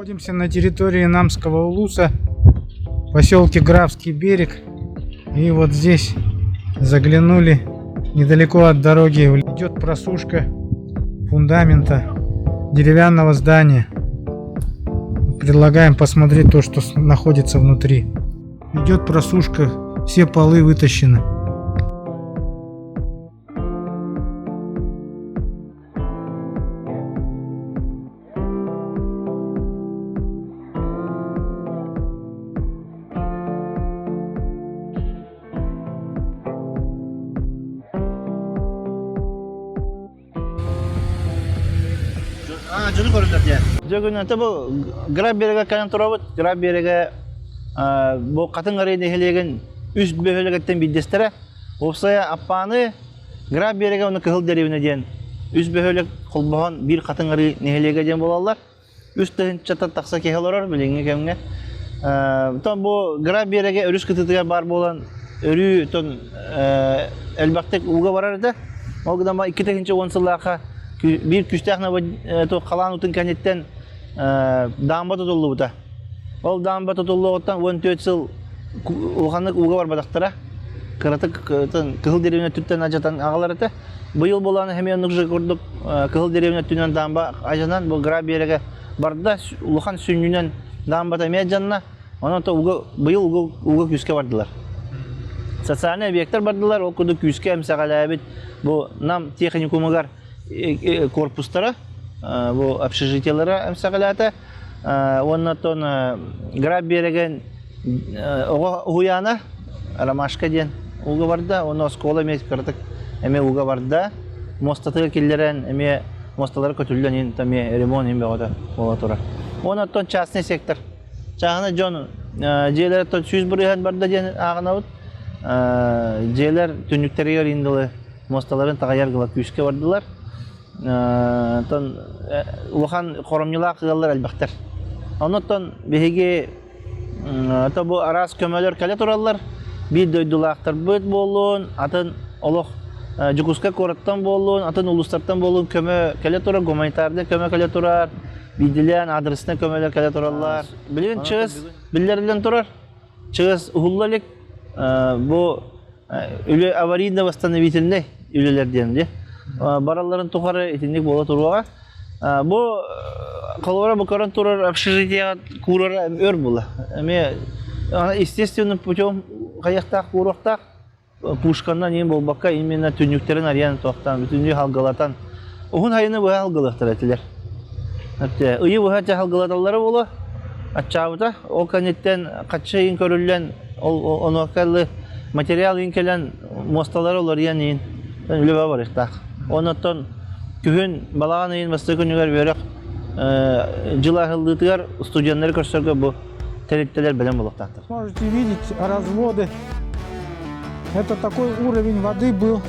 Находимся на территории Намского улуса, в поселке Графский берег. И вот здесь заглянули, недалеко от дороги идет просушка фундамента деревянного здания. Предлагаем посмотреть то, что находится внутри. Идет просушка, все полы вытащены. Жүзі көріндір де. Жөгінен бұл граб береге кәнен тұрабыд. Граб береге бұл қатын ғарайны хелеген үст бөхөлігеттен биддестері. Опсая аппаны граб береге оны кығыл дәревіне ден. Үст бөхөлік құлбаған бір қатын ғарайны хелеге ден болалар. Үстігін чаттан тақса кехел орар біліңе кәміне. Бұл граб береге өріс күтітіге бар болан өрі әлбақтық ұлға барар еді. Олғыдан 2-тігінші 10 сыллаға bir küstahna to kalan utun kanetten damba tutuldu buta. Ol damba tutuldu ottan 14 yıl oğanlık uğa var badaktara. Kıratık kıhıl derevine tütten acatan ağalar ete. Bu yıl bolanı hemen nıkjı kurduk kıhıl derevine tünnen damba acanan bu gra berege barda uluhan sünnünen damba da mecanna. Ondan da bu yıl uğa küske vardılar. Sosyal obyektler bardılar. O kudu küske emsaqalabit bu nam texnikumugar корпустара, bu общежитиялары эмсагалата, оннан граб береген уяна, ромашка ден уга барда, оны школа мес кырдык, эме уга барда, мостатыга келлерен, эме мосталары көтүлдөн ин таме ремонт эме бода бола тура. Оннан частный сектор. Чагына жон жээлер то 100 бирген барда ден агынабыт. Жээлер түнүктөргө индиле мосталарын тагаяр кыла күскө бардылар. Улахан коромнила кылалар албактар. Онотон беге табу арас көмөлөр келе туралар. Бир дойдулактар бөт болун, атын олох жукуска кораттан болун, атын улустардан болун көмө келе турар, гуманитарда көмө келе турар. Бидилен адресine көмөлөр келе туралар. Билген чыгыс биллерден турар. Чыгыс ухуллалык бу үлө аварийно-восстановительный үлелерден де. Бараларын тухары этинник бола туруга. Бу калвара букаран турар общежития курара өр була. Эме естественным путем каяктак курактак пушкандан эми болбакка именно түнүктерин ариян токтан бүтүнү халгалатан. Угун хайыны бу халгалактар этилер. Атте ыйы бу хача халгалаталары боло. Ачабыта ол канеттен качайын көрүлгөн онокаллы материал инкелен мосталары олар янин үлөбө бар ихтак. Онотон күн балаганын мастыкөнүгөр берек жыла хылдытыгар студенттер көрсөргө бу теректелер белем болуктактыр. Можете видеть разводы. Это такой уровень воды был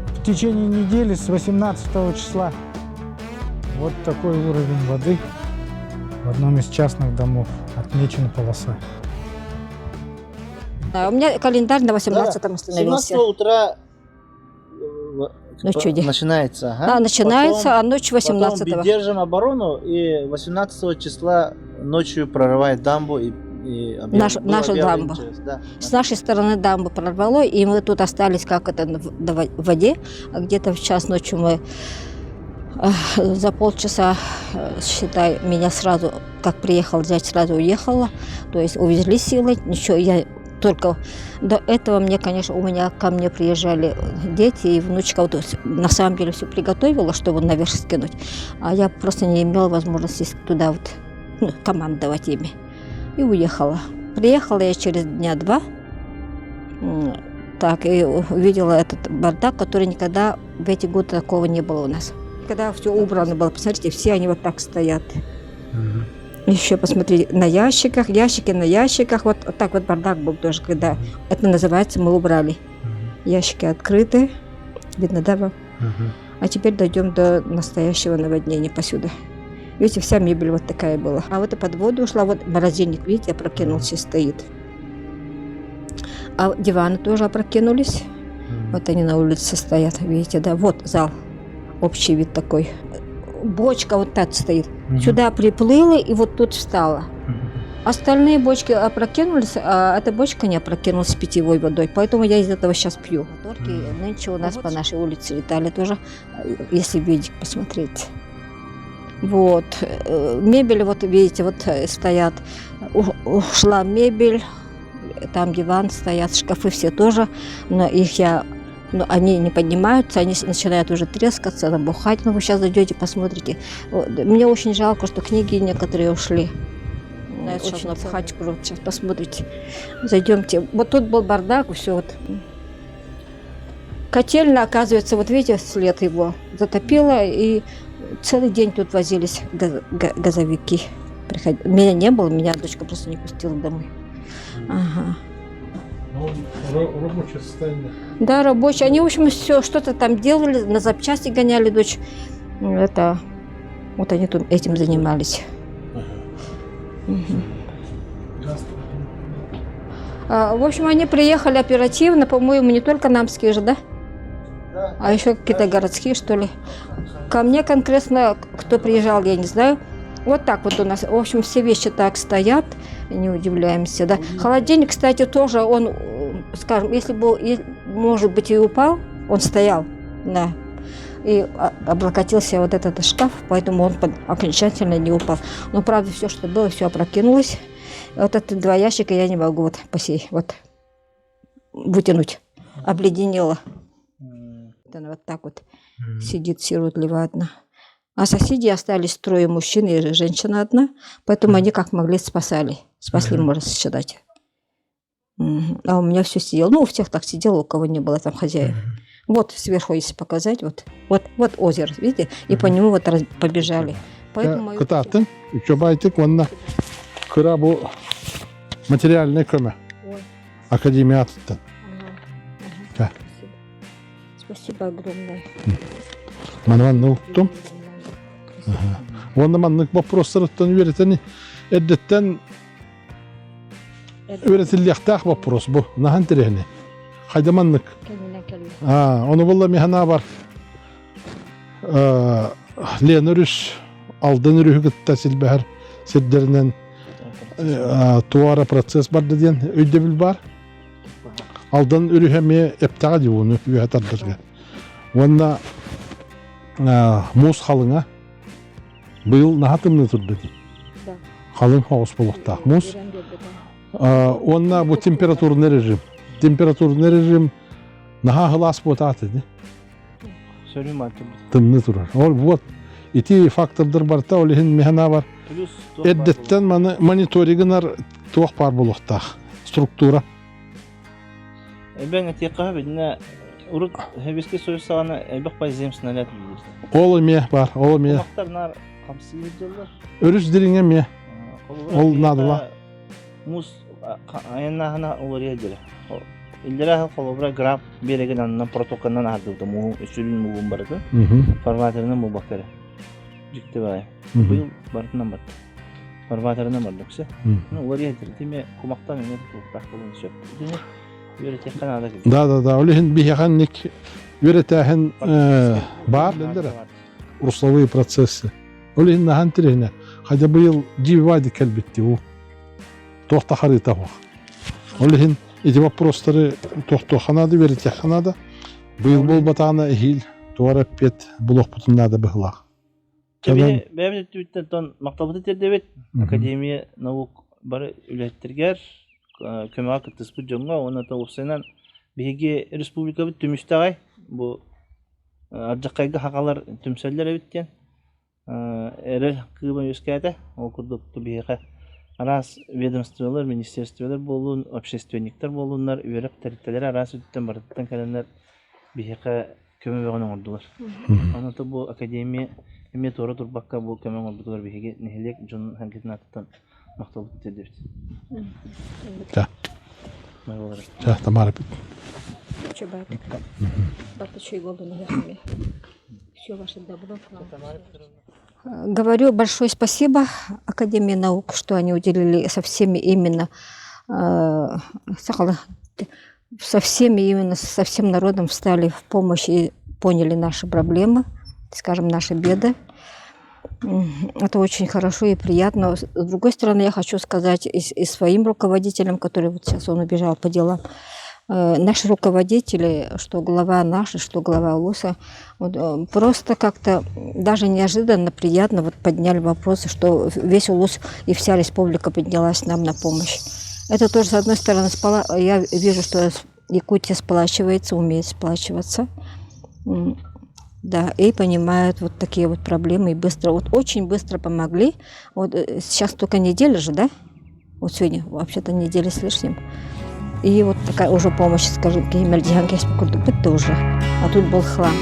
в течение недели с 18 числа. Вот такой уровень воды в одном из частных домов. Отмечена полоса. У меня календарь на 18-м остановился. 17 утра ночью начинается. Да, начинается, потом, а ночью 18-го. Потом держим оборону, и 18 числа ночью прорывает дамбу. Нашу дамбу. Да. С нашей стороны дамбу прорвало, и мы тут остались как это в воде. А где-то в час ночью мы за полчаса, считай, меня сразу, как приехал взять, сразу уехала. То есть увезли силой, ничего, я только до этого мне, конечно, ко мне приезжали дети и внучка. Вот, на самом деле все приготовила, чтобы наверх скинуть. А я просто не имела возможности туда вот, командовать ими. И уехала. Приехала я через дня 2. Так, и увидела этот бардак, который никогда в эти годы такого не было у нас. Когда все убрано было, посмотрите, все они вот так стоят. Еще посмотрите, на ящиках, ящики на ящиках, вот так вот бардак был тоже, когда это называется, мы убрали. Ящики открыты, видно, да? А теперь дойдем до настоящего наводнения посюда. Видите, вся мебель вот такая была. А вот и под воду ушла, вот морозильник, видите, опрокинулся, стоит. А диваны тоже опрокинулись. Вот они на улице стоят, видите, да, вот зал. Общий вид такой. бочка вот так стоит. Сюда приплыла и вот тут встала. Остальные бочки опрокинулись, а эта бочка не опрокинулась с питьевой водой. Поэтому я из этого сейчас пью. Моторки нынче у нас по нашей улице летали тоже, если видик посмотреть. Вот. Мебель, вот видите, вот стоят. Ушла мебель, там диван стоят, шкафы все тоже. Но их но они не поднимаются, они начинают уже трескаться, набухать. Ну, вы сейчас зайдете, посмотрите. Мне очень жалко, что книги некоторые ушли. Очень набухать, сейчас посмотрите. Зайдемте. Вот тут был бардак, все вот. Котельная, оказывается, вот видите, след его затопило, и целый день тут возились газовики. Меня не было, меня дочка просто не пустила домой. Ага. Рабочее состояние. Да, рабочие. Они, в общем, все что-то там делали, на запчасти гоняли дочь. Это, вот они тут этим занимались. В общем, они приехали оперативно, по-моему, не только намские же, да? А еще какие-то городские, что ли. Ко мне конкретно, кто приезжал, я не знаю. Вот так вот у нас, в общем, все вещи так стоят, не удивляемся, да. Холодильник, кстати, тоже он, скажем, если бы, может быть, и упал, он стоял, да, и облокотился вот этот шкаф, поэтому он окончательно не упал. Но, правда, все, что было, все опрокинулось. Вот эти два ящика я не могу вот вот вытянуть, обледенело. Она вот так вот сидит сиротливо одна. А соседи остались трое мужчин и женщина одна, поэтому они как могли спасли, можно считать. А у меня все сидело. Ну, у всех так сидело, у кого не было там хозяев. Вот сверху, если показать, вот озеро, видите, и по нему вот побежали. Поэтому Кытатын, Чобайтык, ванна кырабу материальный көмө. Академия аттын. Спасибо огромное. Манван уктум. Ванна маннык вопростарыттан үйретени эддеттен үйретилияқтақ вопрос бу. Нахан тирехни. Хайда маннык. Onu bulla mihana var. Lenürüs aldın ürühü gıtta silbehar sidderinden tuara proses var dediyen öydebül var. Aldın ürühü mi eptağa diyorunu üye tardırga. Vanda muz halına bu yıl nahatımını turdu di. Halın haos bulukta muz. Onda bu temperatur ne rejim? Temperatur ne rejim? Naha hılas botat dedi. Söyleyeyim artık. Tımlı durur. Вот ити фактордыр барта олихин механа бар. Эддеттен мониторингнар туох бар булуктах структура. Ben etiqaha bidna uruk hebiske soyusağına elbaq bay zemsinalat bilirsin. Ол эме бар, ол эме. Maqtarlar qamsi yıllar. Өрүс диринге ме. Ол надыла. Muz ayana hana oraya dire. İllere kolobra graf beregen annan protokoldan ardıdı mu üstün mu bardı. Formatlarından bu bakara. Dikti var. Bu yıl barından bardı. Formatlarından bardaksa. Oraya dire. Time kumaktan ne tutak bulun söp. Üretek kanada gibi. Да, олихин бихаганник üretehen бар лендер. Русловые процессы. Олихин нахан тирехне. Хотя bu yıl дивайди келбетти у. Тохта харита хо. Олихин эти вопросы тохтоханада веритеханада был батана эхил туара пет блок путунада быхлах. Tabii ben de ton maktabı terdevet akademiya navuk bari ürettirger kömak tıspı jonga ona da ofsenan bege respublika bit tümüstagay bu arjakayga hakalar tümseller evitten erel kıba yüskade okuduktu bege Aras ведомстволар, министерстволар болун, общественниктер болунlar, үйрек территориялар арасы үттен бардыктан календар бихека көмө бөгөн ордулар. Анаты бу академия эме тора турбакка бу көмө ордулар бихеге нехелек жон ханкетин аттан макталып тердебит. Да. Майвалар. Да, тамара. Чебай. Баточей голден яхме. Все ваше добро к нам. Говорю большое спасибо Академии наук, что они уделили со всеми именно со всем народом встали в помощь и поняли наши проблемы, скажем, наши беды. Это очень хорошо и приятно. С другой стороны, я хочу сказать и своим руководителям, которые вот сейчас он убежал по делам, наши руководители, что глава наша, что глава УЛУСа, вот, просто как-то даже неожиданно приятно вот подняли вопросы, что весь УЛУС и вся республика поднялась нам на помощь. Это тоже, с одной стороны, я вижу, что Якутия сплачивается, умеет сплачиваться. Да, и понимают вот такие вот проблемы и быстро, вот очень быстро помогли. Вот сейчас только неделя же, да? Вот сегодня вообще-то неделя с лишним. И вот такая уже помощь, скажем, уже. А тут был хлам.